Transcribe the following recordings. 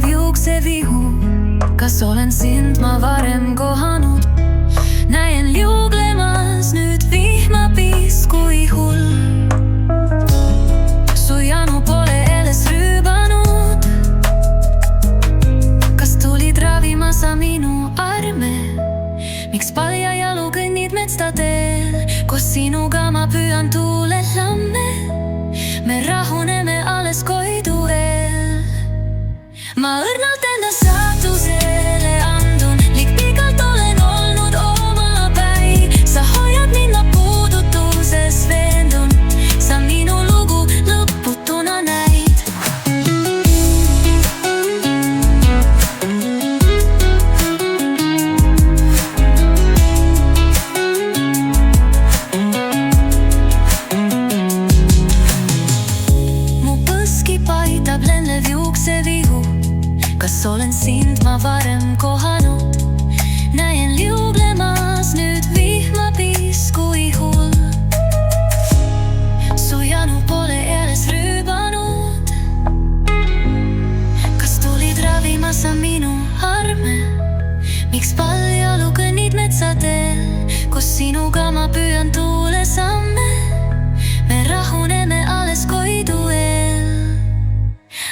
blendev juuksevihu. Kas olen sind ma varem kohanud? Näen liuglemas nüüd vihmapisku ihul. Su janu pole eles rüübanud. Kas tulid ravima sa minu arme? Miks palja jalu kõnnid metstadel? Koos sinuga ma püüan tuulelamme. Me rahuneme alles Koidu eel. Ma õrnalt enda saatusele andun, liig pikalt olen olnud omapäi. Sa hoiad mind ma puudutuses veendun, sa minu lugu lõputuna näid. Mu põski paitab lenlev juuksevihu. Kas olen sind ma varem kohanud? Näen liuglemas nüüd vihmapisku ihul. Su janu pole eles rüübanud. Kas tulid ravima sa minu arme? Miks paljalu kõnnid metsadel? Koos sinuga ma püüan tuulesamme. Me rahuneme alles Koidu eel.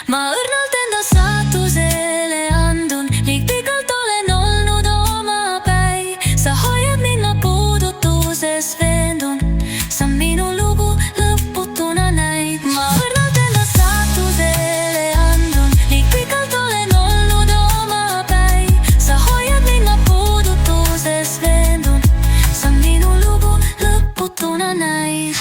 Ma õrnalt enda saatusele andun, liig pikalt olen olnud omapäi. Sa hoiad mind ma puudutuses veendun, sa minu lugu lõputuna näid. Ma õrnalt enda saatusele andun, liig pikalt olen olnud omapäi. Sa hoiad mind ma puudutuses veendun, sa minu lugu lõputuna näid.